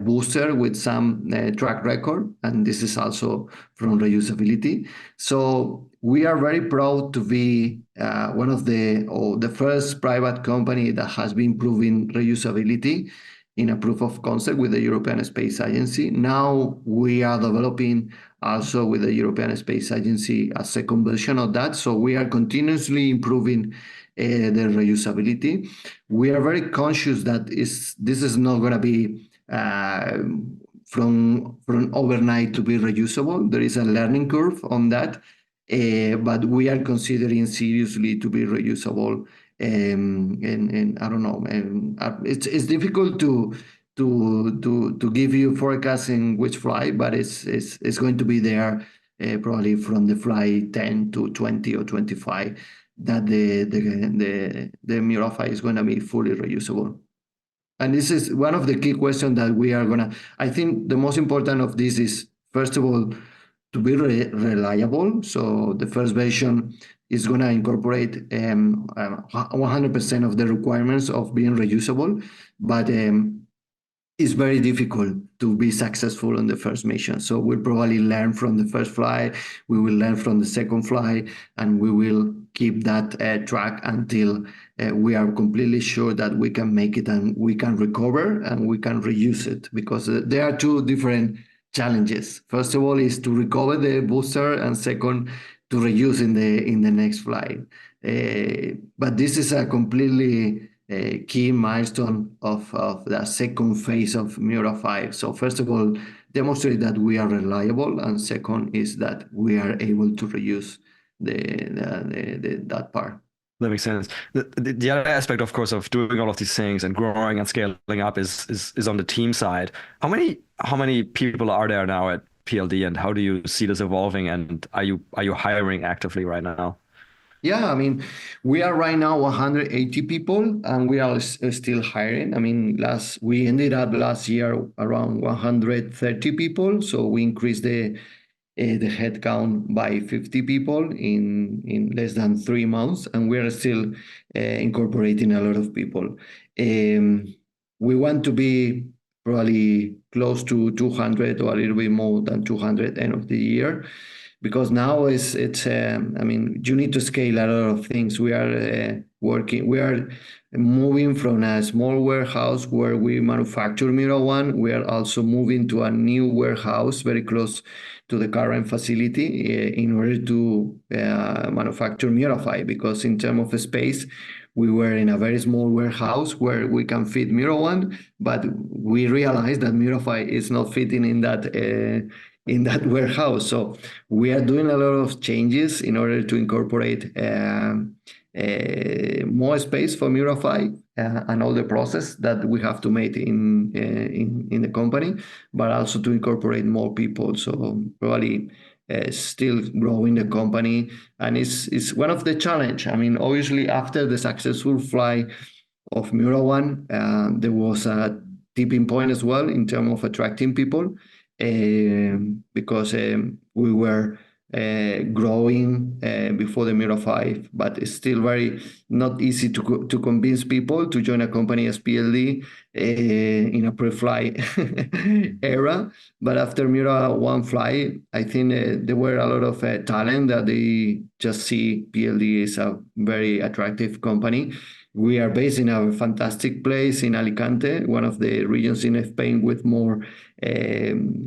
Speaker 4: booster with some track record, and this is also from reusability. So we are very proud to be one of the first private company that has been proving reusability in a proof of concept with the European Space Agency. Now we are developing also with the European Space Agency a second version of that. So we are continuously improving the reusability. We are very conscious that this is not going to be from overnight to be reusable. There is a learning curve on that, but we are considering seriously to be reusable. And I don't know, it's difficult to give you forecasting which flight, but it's going to be there probably from the flight 10 to 20 or 25 that the Mira 5 is going to be fully reusable. And this is one of the key questions that we are gonna. I think the most important of this is, first of all, to be reliable. So the first version is going to incorporate 100% of the requirements of being reusable, but it's very difficult to be successful on the first mission. So we'll probably learn from the first flight, we will learn from the second flight, and we will keep that track until we are completely sure that we can make it and we can recover and we can reuse it, because there are two different challenges. First of all is to recover the booster, and second, reuse in the next flight. But this is a completely key milestone of the second phase of Miura 5. So first of all, demonstrate that we are reliable, and second is that we are able to reuse that part.
Speaker 2: That makes sense. The other aspect, of course, of doing all of these things and growing and scaling up is on the team side. How many people are there now at PLD, and how do you see this evolving? And are you hiring actively right now?
Speaker 4: Yeah, I mean, we are right now 180 people, and we are still hiring. I mean, we ended up last year around 130 people, so we increased the headcount by 50 people in less than 3 months, and we are still incorporating a lot of people. We want to be probably close to 200 or a little bit more than 200 end of the year, because now it's I mean, you need to scale a lot of things. We are moving from a small warehouse where we manufacture Mira 1. We are also moving to a new warehouse very close to the current facility in order to manufacture Mira 5, because in terms of space, we were in a very small warehouse where we can fit Mira 1, but we realized that Mira 5 is not fitting in that warehouse. So we are doing a lot of changes in order to incorporate more space for Mira 5 and all the process that we have to make in the company, but also to incorporate more people. So probably still growing the company, and it's one of the challenge. I mean, obviously after the successful flight of Mira 1, there was a tipping point as well in terms of attracting people, because we were growing before the Mira 5, but it's still very not easy to convince people to join a company as PLD in a pre-flight era. But after Mira 1 flight, I think there were a lot of talent that they just see PLD is a very attractive company. We are based in a fantastic place in Alicante, one of the regions in Spain with more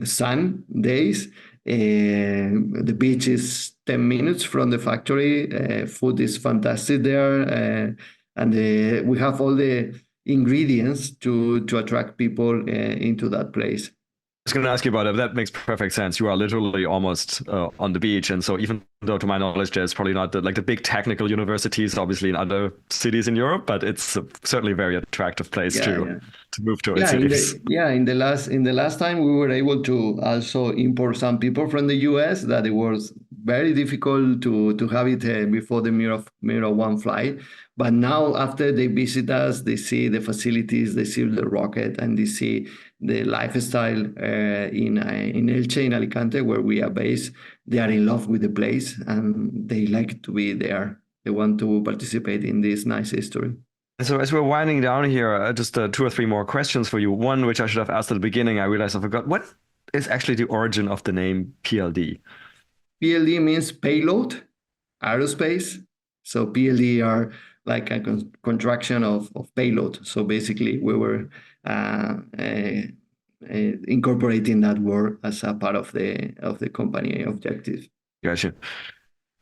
Speaker 4: sun days. The beach is 10 minutes from the factory. Food is fantastic there, and we have all the ingredients to attract people into that place.
Speaker 2: I was going to ask you about it. That makes perfect sense. You are literally almost on the beach, and so even though, to my knowledge, there's probably not the big technical universities, obviously in other cities in Europe, but it's certainly a very attractive place to move to.
Speaker 4: In the last time we were able to also import some people from the US, that it was very difficult to have it before the Mira 1 flight. But now, after they visit us, they see the facilities, they see the rocket, and they see the lifestyle in Elche, in Alicante, where we are based. They are in love with the place, and they like to be there. They want to participate in this nice history.
Speaker 2: So as we're winding down here, just 2 or 3 more questions for you. One, which I should have asked at the beginning, I realized I forgot. What is actually the origin of the name PLD?
Speaker 4: PLD means payload, aerospace. So PLD are like a contraction of payload. So basically, we were incorporating that word as a part of the company objective.
Speaker 2: Gotcha.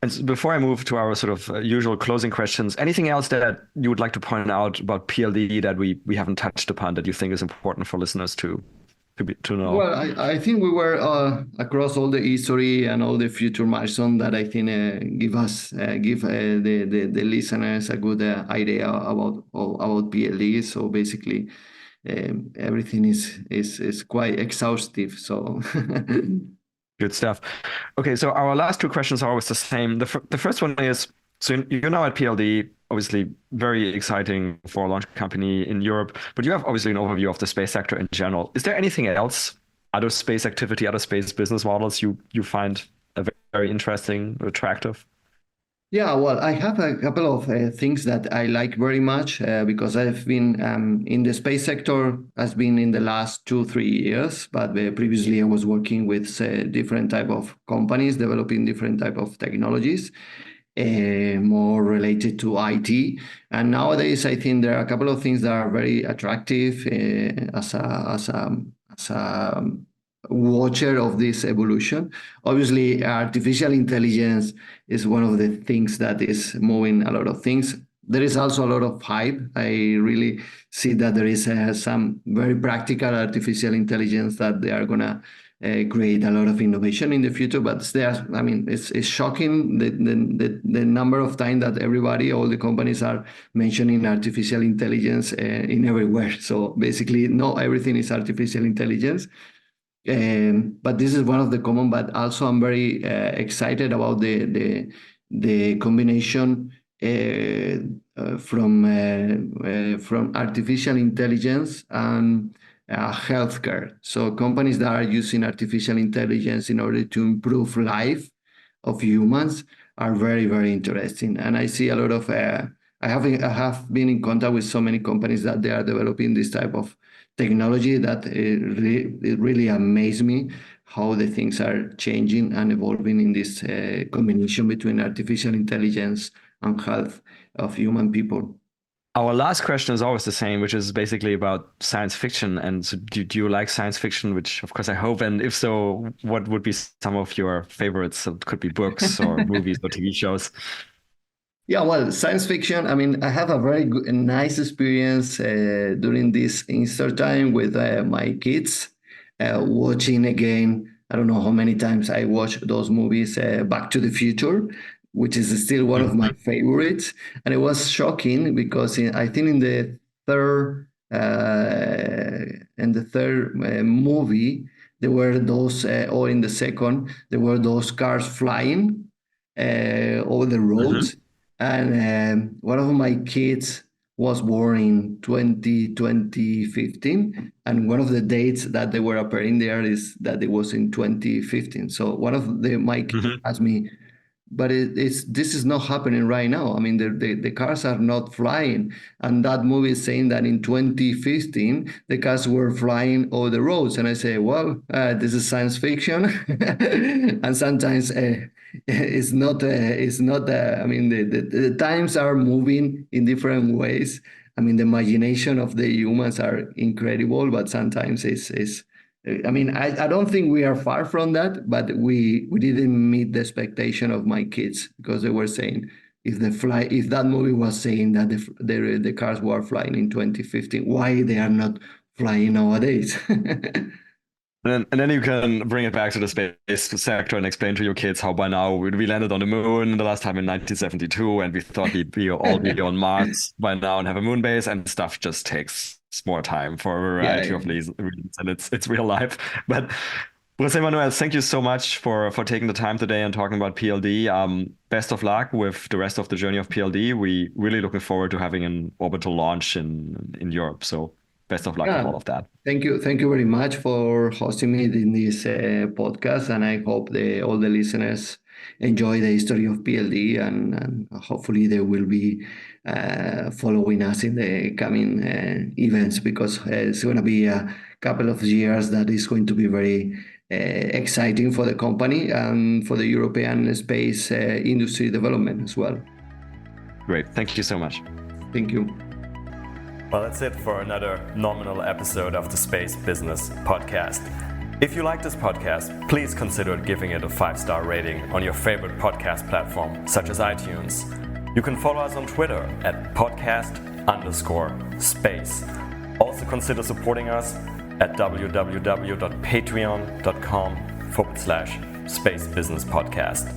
Speaker 2: And before I move to our sort of usual closing questions, anything else that you would like to point out about PLD that we haven't touched upon that you think is important for listeners to know?
Speaker 4: Well, I think we were across all the history and all the future milestones that I think give the listeners a good idea about PLD. So basically, everything is quite exhaustive. So.
Speaker 2: Good stuff. Okay, so our last 2 questions are always the same. The first one is, so you're now at PLD, obviously very exciting for a launch company in Europe, but you have obviously an overview of the space sector in general. Is there anything else, other space activity, other space business models you find very interesting, attractive?
Speaker 4: Yeah, well, I have a couple of things that I like very much because I've been in the space sector has been in the last 2-3 years, but previously I was working with different type of companies developing different type of technologies, more related to IT. And nowadays, I think there are a couple of things that are very attractive as a watcher of this evolution. Obviously, artificial intelligence is one of the things that is moving a lot of things. There is also a lot of hype. I really see that there is some very practical artificial intelligence that they are gonna create a lot of innovation in the future. But it's shocking the number of times that all the companies are mentioning artificial intelligence in everywhere. So basically, not everything is artificial intelligence. But this is one of the common. But also, I'm very excited about the combination from artificial intelligence and healthcare. So companies that are using artificial intelligence in order to improve life of humans are very, very interesting. And I see a lot of. I have been in contact with so many companies that they are developing this type of technology that it really amazed me how the things are changing and evolving in this combination between artificial intelligence and health of human people.
Speaker 2: Our last question is always the same, which is basically about science fiction. And so do you like science fiction? Which, of course, I hope. And if so, what would be some of your favorites? So it could be books or movies or TV shows.
Speaker 4: Yeah, well, science fiction. I mean, I have a very nice experience during this Easter time with my kids, watching again. I don't know how many times I watched those movies, Back to the Future, which is still one of my favorites. And it was shocking because I think in the third movie, there were those, or in the second, there were those cars flying over the roads. And one of my kids was born in 2015, and one of the dates that they were appearing there is that it was in 2015. So one of my kids asked me, but this is not happening right now. I mean, the cars are not flying. And that movie is saying that in 2015, the cars were flying over the roads. And I say, well, this is science fiction. And sometimes it's not, I mean, the times are moving in different ways. I mean, the imagination of the humans are incredible, but sometimes I mean, I don't think we are far from that, but we didn't meet the expectation of my kids because they were saying if that movie was saying that the cars were flying in 2015, why they are not flying nowadays?
Speaker 2: And then you can bring it back to the space sector and explain to your kids how by now we landed on the moon the last time in 1972, and we thought we'd all be on Mars by now and have a moon base, and stuff just takes more time for a variety of reasons, and it's real life. But José Manuel, thank you so much for taking the time today and talking about PLD. Best of luck with the rest of the journey of PLD. We really looking forward to having an orbital launch in Europe. So best of luck with all of that.
Speaker 4: Thank you very much for hosting me in this podcast, and I hope all the listeners enjoy the history of PLD, and hopefully they will be following us in the coming events, because it's going to be a couple of years that is going to be very exciting for the company and for the European space industry development as well.
Speaker 2: Great. Thank you so much.
Speaker 4: Thank you.
Speaker 3: Well, that's it for another nominal episode of the Space Business Podcast. If you like this podcast, please consider giving it a 5-star rating on your favorite podcast platform, such as iTunes. You can follow us on Twitter at podcast_space. Also consider supporting us at www.patreon.com/spacebusinesspodcast.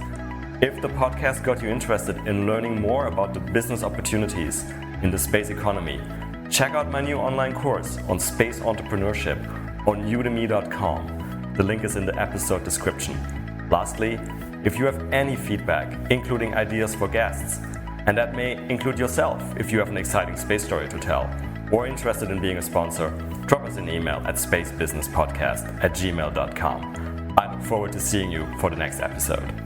Speaker 3: If the podcast got you interested in learning more about the business opportunities in the space economy, check out my new online course on space entrepreneurship on udemy.com. The link is in the episode description. Lastly, if you have any feedback, including ideas for guests, and that may include yourself if you have an exciting space story to tell, or interested in being a sponsor, drop us an email at spacebusinesspodcast@gmail.com. I look forward to seeing you for the next episode.